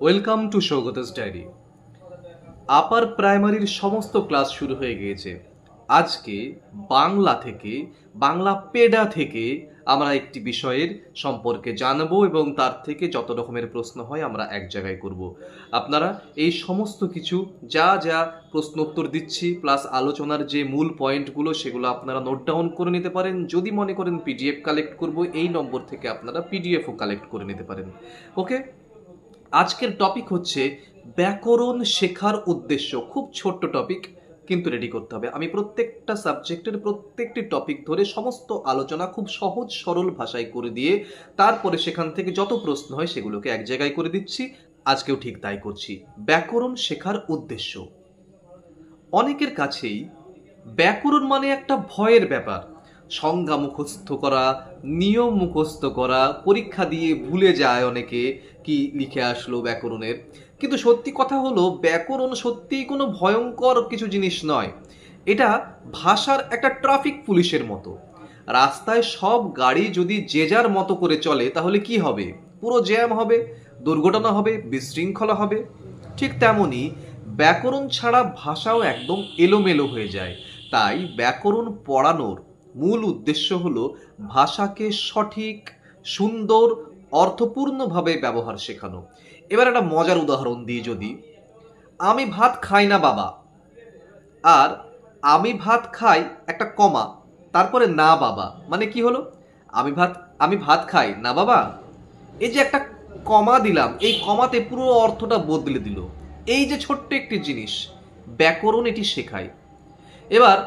Welcome to Sougata's diary. Upper প্রাইমারির সমস্ত class শুরু হয়ে গিয়েছে। আজকে বাংলা পেডা থেকে আমরা একটি বিষয়ের সম্পর্কে জানবো এবং তার থেকে যত রকমের প্রশ্ন হয় আমরা এক জায়গায় করব। আপনারা এই সমস্ত কিছু যা যা প্রশ্ন উত্তর দিচ্ছি প্লাস আলোচনার যে মূল পয়েন্টগুলো সেগুলো আপনারা নোট ডাউন করে নিতে পারেন। যদি মনে করেন পিডিএফ কালেক্ট করব, এই নম্বর থেকে আপনারা পিডিএফও কালেক্ট করে নিতে পারেন। ওকে, আজকের টপিক হচ্ছে ব্যাকরণ শেখার উদ্দেশ্য। খুব ছোট্ট টপিক, কিন্তু রেডি করতে হবে। আমি প্রত্যেকটা সাবজেক্টের প্রত্যেকটি টপিক ধরে সমস্ত আলোচনা খুব সহজ সরল ভাষায় করে দিয়ে তারপরে সেখান থেকে যত প্রশ্ন হয় সেগুলোকে এক জায়গায় করে দিচ্ছি। আজকেও ঠিক তাই করছি। ব্যাকরণ শেখার উদ্দেশ্য। অনেকের কাছেই ব্যাকরণ মানে একটা ভয়ের ব্যাপার। সংজ্ঞা মুখস্থ করা, নিয়ম মুখস্থ করা, পরীক্ষা দিয়ে ভুলে যায় অনেকে কি লিখে আসলো ব্যাকরণের। কিন্তু সত্যি কথা হলো ব্যাকরণ সত্যিই কোনো ভয়ঙ্কর কিছু জিনিস নয়। এটা ভাষার একটা ট্রাফিক পুলিশের মতো। রাস্তায় সব গাড়ি যদি যে যার মতো করে চলে তাহলে কি হবে? পুরো জ্যাম হবে, দুর্ঘটনা হবে, বিশৃঙ্খলা হবে। ঠিক তেমনই ব্যাকরণ ছাড়া ভাষাও একদম এলোমেলো হয়ে যায়। তাই ব্যাকরণ পড়ানোর মূল উদ্দেশ্য হলো ভাষাকে সঠিক, সুন্দর, অর্থপূর্ণভাবে ব্যবহার শেখানো। এবার একটা মজার উদাহরণ দিই, যদি আমি ভাত খাই না বাবা, আর আমি ভাত খাই একটা কমা, তারপরে না বাবা, মানে কি হলো? আমি ভাত আমি ভাত খাই না বাবা, এই যে একটা কমা দিলাম, এই কমাতে পুরো অর্থটা বদলে দিল। এই যে ছোট্ট একটি জিনিস, ব্যাকরণ এটি শেখায়। এবার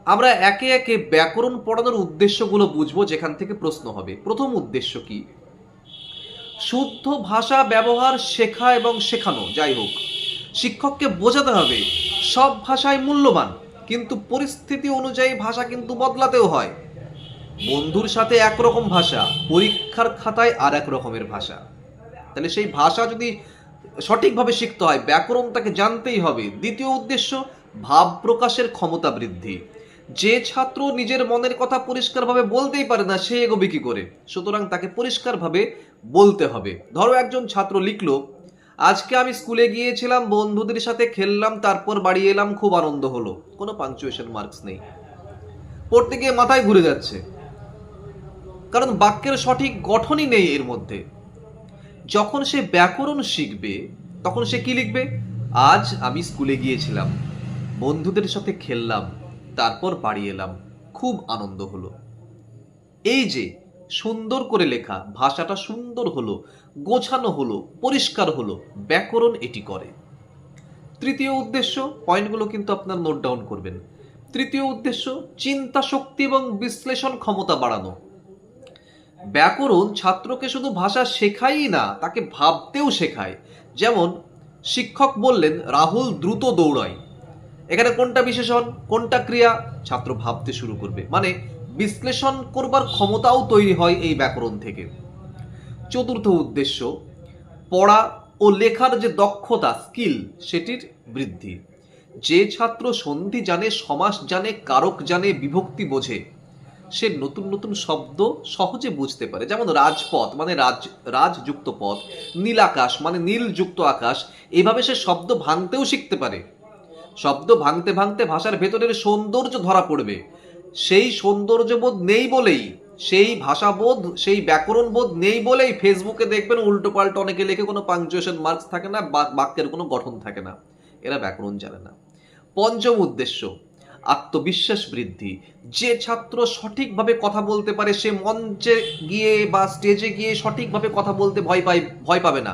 আমরা একে একে ব্যাকরণ পড়ানোর উদ্দেশ্যগুলো বুঝবো, যেখান থেকে প্রশ্ন হবে। প্রথম উদ্দেশ্য কি? শুদ্ধ ভাষা ব্যবহার শেখা এবং শেখানো। যাই হোক, শিক্ষককে বোঝাতে হবে সব ভাষাই মূল্যবান, কিন্তু পরিস্থিতি অনুযায়ী ভাষা কিন্তু বদলাতেও হয়। বন্ধুর সাথে একরকম ভাষা, পরীক্ষার খাতায় আর এক রকমের ভাষা। তাহলে সেই ভাষা যদি সঠিকভাবে শিখতে হয়, ব্যাকরণ তাকে জানতেই হবে। দ্বিতীয় উদ্দেশ্য, ভাব প্রকাশের ক্ষমতা বৃদ্ধি। যে ছাত্র নিজের মনের কথা পরিষ্কারভাবে বলতেই পারে না, সে এগোবে কি করে? সুতরাং তাকে পরিষ্কারভাবে বলতে হবে। ধরো একজন ছাত্র লিখলো, আজকে আমি স্কুলে গিয়েছিলাম, বন্ধুদের সাথে খেললাম, তারপর বাড়ি এলাম, খুব আনন্দ হলো। কোনো পাংচুয়েশন মার্কস নেই, পড়তে গিয়ে মাথায় ঘুরে যাচ্ছে, কারণ বাক্যের সঠিক গঠনই নেই এর মধ্যে। যখন সে ব্যাকরণ শিখবে তখন সে কি লিখবে? আজ আমি স্কুলে গিয়েছিলাম, বন্ধুদের সাথে খেললাম, তারপর বাড়ি এলাম, খুব আনন্দ হলো। এই যে সুন্দর করে লেখা, ভাষাটা সুন্দর হলো, গোছানো হলো, পরিষ্কার হলো, ব্যাকরণ এটি করে। তৃতীয় উদ্দেশ্য, পয়েন্টগুলো কিন্তু আপনার নোট ডাউন করবেন। তৃতীয় উদ্দেশ্য, চিন্তা শক্তি এবং বিশ্লেষণ ক্ষমতা বাড়ানো। ব্যাকরণ ছাত্রকে শুধু ভাষা শেখাই না, তাকে ভাবতেও শেখায়। যেমন শিক্ষক বললেন রাহুল দ্রুত দৌড়ায়, এখানে কোনটা বিশেষণ, কোনটা ক্রিয়া? ছাত্র ভাবতে শুরু করবে, মানে বিশ্লেষণ করবার ক্ষমতাও তৈরি হয় এই ব্যাকরণ থেকে। চতুর্থ উদ্দেশ্য, পড়া ও লেখার যে দক্ষতা, স্কিল, সেটির বৃদ্ধি। যে ছাত্র সন্ধি জানে, সমাস জানে, কারক জানে, বিভক্তি বোঝে, সে নতুন নতুন শব্দ সহজে বুঝতে পারে। যেমন রাজপথ মানে রাজযুক্ত পথ, নীল আকাশ মানে নীলযুক্ত আকাশ। এইভাবে সে শব্দ ভাঙতেও শিখতে পারে। শব্দ ভাঙতে ভাঙতে ভাষার ভেতরের সৌন্দর্য ধরা পড়বে। সেই সৌন্দর্যবোধ নেই বলেই, সেই ভাষাবোধ, সেই ব্যাকরণ বোধ নেই বলেই ফেসবুকে দেখবেন উল্টো পাল্টা অনেকে লেখে, কোনো পাংচুয়েশন মার্কস থাকে না, বাক্যের কোনো গঠন থাকে না। এরা ব্যাকরণ জানে না। পঞ্চম উদ্দেশ্য, আত্মবিশ্বাস বৃদ্ধি। যে ছাত্র সঠিকভাবে কথা বলতে পারে, সে মঞ্চে গিয়ে বা স্টেজে গিয়ে সঠিকভাবে কথা বলতে ভয় পাবে না।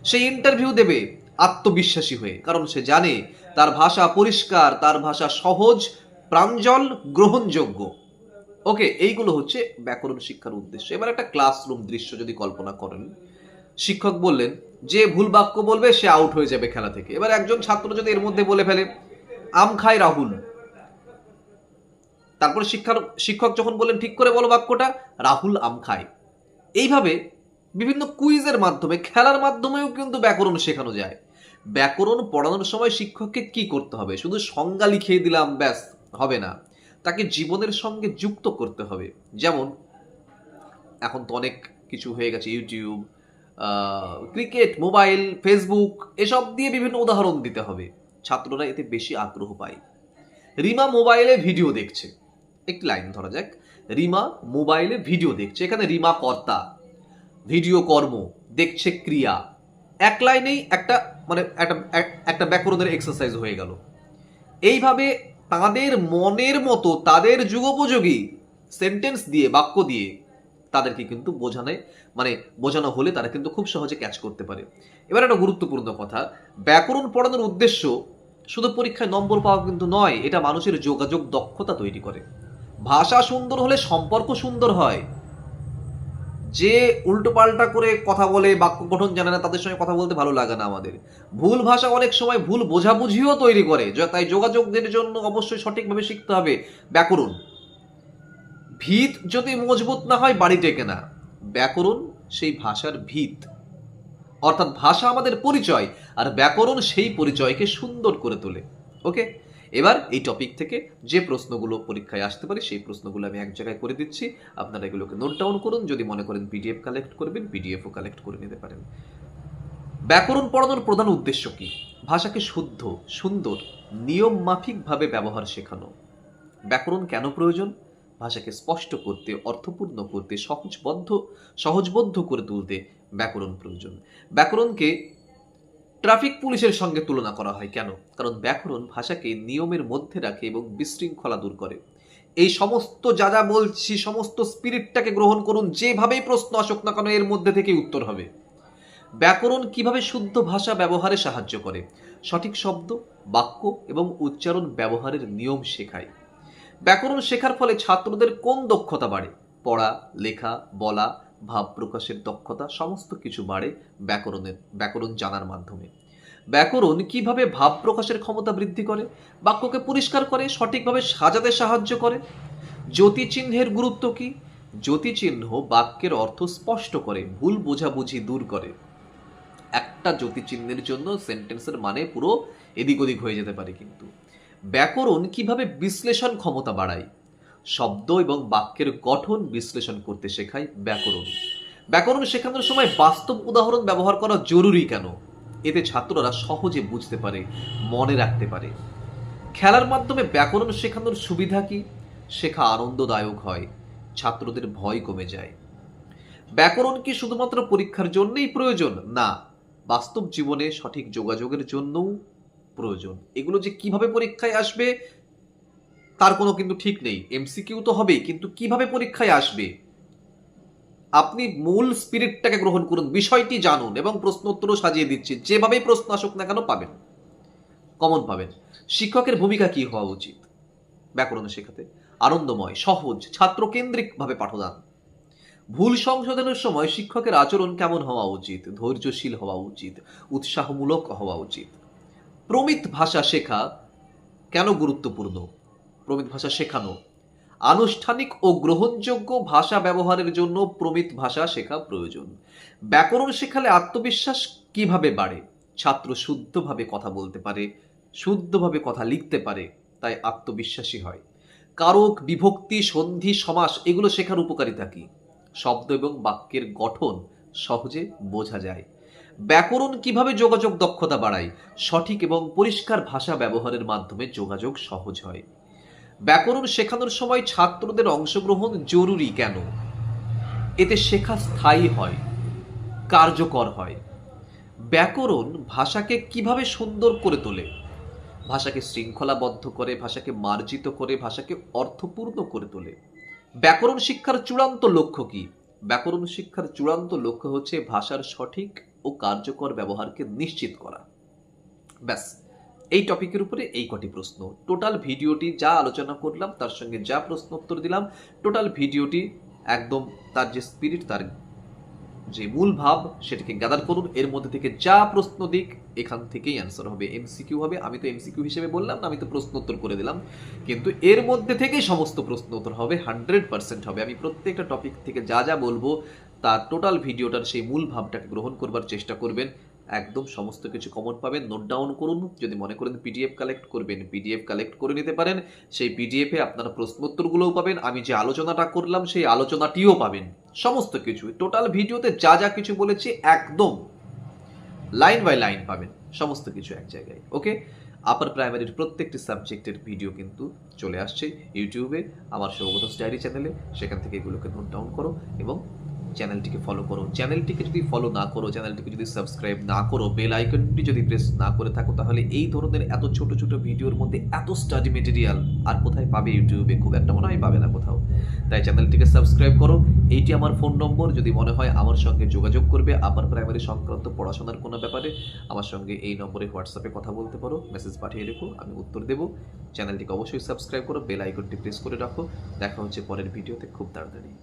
সে ইন্টারভিউ দেবে আত্মবিশ্বাসী হয়ে, কারণ সে জানে তার ভাষা পরিষ্কার, তার ভাষা সহজ, প্রাঞ্জল, গ্রহণযোগ্য। ওকে, এইগুলো হচ্ছে ব্যাকরণ শিক্ষার উদ্দেশ্য। এবার একটা ক্লাসরুম দৃশ্য যদি কল্পনা করেন, শিক্ষক বললেন যে ভুল বাক্য বলবে সে আউট হয়ে যাবে খেলা থেকে। এবার একজন ছাত্র যদি এর মধ্যে বলে ফেলে আম খায় রাহুল, তারপরে শিক্ষক যখন বললেন ঠিক করে বলো বাক্যটা, রাহুল আম খায়। এইভাবে বিভিন্ন কুইজের মাধ্যমে, খেলার মাধ্যমেও কিন্তু ব্যাকরণ শেখানো যায়। ব্যাকরণ পড়ানোর সময় শিক্ষককে কি করতে হবে? শুধু সংজ্ঞা লিখিয়ে দিলাম ব্যাস হবে না, তাকে জীবনের সঙ্গে যুক্ত করতে হবে। যেমন এখন তো অনেক কিছু হয়ে গেছে, ইউটিউব, ক্রিকেট, মোবাইল, ফেসবুক এসব দিয়ে বিভিন্ন উদাহরণ দিতে হবে। ছাত্ররা এতে বেশি আগ্রহ পায়। রিমা মোবাইলে ভিডিও দেখছে, একটি লাইন ধরা যাক, রিমা মোবাইলে ভিডিও দেখছে, এখানে রিমা কর্তা, ভিডিও কর্ম, দেখছে ক্রিয়া, এক লাইনেই একটা মানে একটা ব্যাকরণের এক্সারসাইজ হয়ে গেল। এইভাবে তাদের মনের মতো তাদের যুগোপযোগী সেন্টেন্স দিয়ে, বাক্য দিয়ে তাদেরকে কিন্তু বোঝানো হলে তারা কিন্তু খুব সহজে ক্যাচ করতে পারে। এবার একটা গুরুত্বপূর্ণ কথা, ব্যাকরণ পড়ানোর উদ্দেশ্য শুধু পরীক্ষায় নম্বর পাওয়া কিন্তু নয়, এটা মানুষের যোগাযোগ দক্ষতা তৈরি করে। ভাষা সুন্দর হলে সম্পর্ক সুন্দর হয়। যে উল্টো পাল্টা করে কথা বলে, বাক্য গঠন জানে না, তাদের সঙ্গে কথা বলতে ভালো লাগে না আমাদের। ভুল ভাষা অনেক সময় ভুল বোঝাবুঝিও তৈরি করে, তাই যোগাযোগের জন্য অবশ্যই সঠিকভাবে শিখতে হবে ব্যাকরণ। ভিত যদি মজবুত না হয় বাড়ি টেকে না। ব্যাকরণ সেই ভাষার ভিত, অর্থাৎ ভাষা আমাদের পরিচয়, আর ব্যাকরণ সেই পরিচয়কে সুন্দর করে তোলে। ওকে, এবার এই টপিক থেকে যে প্রশ্নগুলো পরীক্ষায় আসতে পারে সেই প্রশ্নগুলো আমি এক জায়গায় করে দিচ্ছি, আপনারা এগুলোকে নোট ডাউন করুন। যদি মনে করেন পিডিএফ কালেক্ট করবেন, পিডিএফও কালেক্ট করে নিতে পারেন। ব্যাকরণ পড়ানোর প্রধান উদ্দেশ্য কি? ভাষাকে শুদ্ধ, সুন্দর, নিয়ম মাফিকভাবে ব্যবহার শেখানো। ব্যাকরণ কেন প্রয়োজন? ভাষাকে স্পষ্ট করতে, অর্থপূর্ণ করতে, সহজবোধ্য করে তুলতে ব্যাকরণ প্রয়োজন। ব্যাকরণকে ট্রাফিক পুলিশের সঙ্গে তুলনা করা হয় কেন? কারণ ব্যাকরণ ভাষাকে নিয়মের মধ্যে রাখে এবং বিশৃঙ্খলা দূর করে। এই সমস্ত যা যা বলছি, সমস্ত স্পিরিটটাকে গ্রহণ করুন, যেভাবেই প্রশ্ন আসুক না কেন এর মধ্যে থেকে উত্তর হবে। ব্যাকরণ কিভাবে শুদ্ধ ভাষা ব্যবহারে সাহায্য করে? সঠিক শব্দ, বাক্য এবং উচ্চারণ ব্যবহারের নিয়ম শেখায়। ব্যাকরণ শেখার ফলে ছাত্রদের কোন দক্ষতা বাড়ে? পড়া, লেখা, বলা, ভাব প্রকাশের দক্ষতা সমস্ত কিছু বাড়ে ব্যাকরণ জানার মাধ্যমে। ব্যাকরণ কিভাবে ভাব প্রকাশের ক্ষমতা বৃদ্ধি করে? বাক্যকে পরিষ্কার করে, সঠিকভাবে সাজাতে সাহায্য করে। জ্যোতিচিহ্নের গুরুত্ব কি? জ্যোতিচিহ্ন বাক্যের অর্থ স্পষ্ট করে, ভুল বোঝাবুঝি দূর করে। একটা জ্যোতিচিহ্নের জন্য সেন্টেন্সের মানে পুরো এদিক ওদিক হয়ে যেতে পারে। কিন্তু ব্যাকরণ কিভাবে বিশ্লেষণ ক্ষমতা বাড়ায়? শব্দ এবং বাক্যের গঠন বিশ্লেষণ করতে শেখায় ব্যাকরণ। ব্যাকরণ শেখানোর সময় বাস্তব উদাহরণ ব্যবহার করা জরুরি কেন? এতে ছাত্ররা সহজে বুঝতে পারে, মনে রাখতে পারে। খেলার মাধ্যমে ব্যাকরণ শেখানোর সুবিধা কি? শেখা আনন্দদায়ক হয়, ছাত্রদের ভয় কমে যায়। ব্যাকরণ কি শুধুমাত্র পরীক্ষার জন্যই প্রয়োজন? না, বাস্তব জীবনে সঠিক যোগাযোগের জন্যও প্রয়োজন। এগুলো যে কিভাবে পরীক্ষায় আসবে তার কোনো কিন্তু ঠিক নেই। এমসিকিউ তো হবেই, কিন্তু কিভাবে পরীক্ষায় আসবে আপনি মূল স্পিরিটটাকে গ্রহণ করুন, বিষয়টি জানুন এবং প্রশ্ন উত্তরও সাজিয়ে দিচ্ছি। যেভাবেই প্রশ্ন আসুক না কেন পাবেন, কমন পাবেন। শিক্ষকের ভূমিকা কি হওয়া উচিত ব্যাকরণ শেখাতে? আনন্দময়, সহজ, ছাত্রকেন্দ্রিকভাবে পাঠদান। ভুল সংশোধনের সময় শিক্ষকের আচরণ কেমন হওয়া উচিত? ধৈর্যশীল হওয়া উচিত, উৎসাহমূলক হওয়া উচিত। প্রমিত ভাষা শেখা কেন গুরুত্বপূর্ণ? প্রমিত ভাষা শেখানো, আনুষ্ঠানিক ও গ্রহণযোগ্য ভাষা ব্যবহারের জন্য প্রমিত ভাষা শেখা প্রয়োজন। ব্যাকরণ শেখালে আত্মবিশ্বাস কিভাবে বাড়ে? ছাত্র শুদ্ধভাবে কথা বলতে পারে, শুদ্ধভাবে কথা লিখতে পারে, তাই আত্মবিশ্বাসী হয়। কারক, বিভক্তি, সন্ধি, সমাস এগুলো শেখার উপকারিতা কি? শব্দ এবং বাক্যের গঠন সহজে বোঝা যায়। ব্যাকরণ কিভাবে যোগাযোগ দক্ষতা বাড়ায়? সঠিক এবং পরিষ্কার ভাষা ব্যবহারের মাধ্যমে যোগাযোগ সহজ হয়। ব্যাকরণ শেখানোর সময় ছাত্রদের অংশগ্রহণ জরুরি কেন? এতে শেখা স্থায়ী হয়, কার্যকর হয়। ব্যাকরণ ভাষাকে কিভাবে সুন্দর করে তোলে? ভাষাকে শৃঙ্খলাবদ্ধ করে, ভাষাকে মার্জিত করে, ভাষাকে অর্থপূর্ণ করে তোলে। ব্যাকরণ শিক্ষার চূড়ান্ত লক্ষ্য কি? ব্যাকরণ শিক্ষার চূড়ান্ত লক্ষ্য হচ্ছে ভাষার সঠিক ও কার্যকর ব্যবহারকে নিশ্চিত করা। ব্যাস, এই টপিকের উপরে এই কটি প্রশ্ন। টোটাল ভিডিওটি যা আলোচনা করলাম তার সঙ্গে যা প্রশ্ন উত্তর দিলাম, টোটাল ভিডিওটি একদম তার যে স্পিরিট, তার যে মূল ভাব সেটাকে গ্যাদার করুন। এর মধ্যে থেকে যা প্রশ্ন দিক এখান থেকেই অ্যান্সার হবে, এমসিকিউ হবে। আমি তো এমসিকিউ হিসেবে বললাম না, আমি তো প্রশ্ন উত্তর করে দিলাম, কিন্তু এর মধ্যে থেকেই সমস্ত প্রশ্ন উত্তর হবে, 100% হবে। আমি প্রত্যেকটা টপিক থেকে যা যা বলবো তার টোটাল ভিডিওটার সেই মূল ভাবটাকে গ্রহণ করবার চেষ্টা করবেন। একদম সমস্ত কিছু কমন পাবেন, নোট ডাউন করুন। যদি মনে করেন পিডিএফ কালেক্ট করবেন, পিডিএফ কালেক্ট করে নিতে পারেন। সেই পিডিএফে আপনারা প্রশ্নোত্তরগুলোও পাবেন, আমি যে আলোচনাটা করলাম সেই আলোচনাটিও পাবেন। সমস্ত কিছু টোটাল ভিডিওতে যা যা কিছু বলেছি একদম লাইন বাই লাইন পাবেন, সমস্ত কিছু এক জায়গায়। ওকে, আপার প্রাইমারির প্রত্যেকটি সাবজেক্টের ভিডিও কিন্তু চলে আসছে ইউটিউবে আমার সৌগত ডায়েরি চ্যানেলে। সেখান থেকে এগুলোকে নোট ডাউন করো এবং চ্যানেলটিকে ফলো করো। চ্যানেলটিকে যদি ফলো না করো, চ্যানেলটিকে যদি সাবস্ক্রাইব না করো, বেল আইকনটি যদি প্রেস না করে থাকো, তাহলে এই ধরনের এত ছোট ছোট ভিডিওর মধ্যে এত স্টাডি মেটেরিয়াল আর কোথায় পাবে? ইউটিউবে খুব একটা মনে হয় পাবে না কোথাও। তাই চ্যানেলটিকে সাবস্ক্রাইব করো। এইটি আমার ফোন নম্বর, যদি মনে হয় আমার সঙ্গে যোগাযোগ করবে আপার প্রাইমারি সংক্রান্ত পড়াশোনার কোনো ব্যাপারে, আমার সঙ্গে এই নম্বরে হোয়াটসঅ্যাপে কথা বলতে পারো, মেসেজ পাঠিয়ে রেখো, আমি উত্তর দেবো। চ্যানেলটিকে অবশ্যই সাবস্ক্রাইব করো, বেল আইকনটি প্রেস করে রাখো। দেখা হচ্ছে পরের ভিডিওতে খুব তাড়াতাড়ি।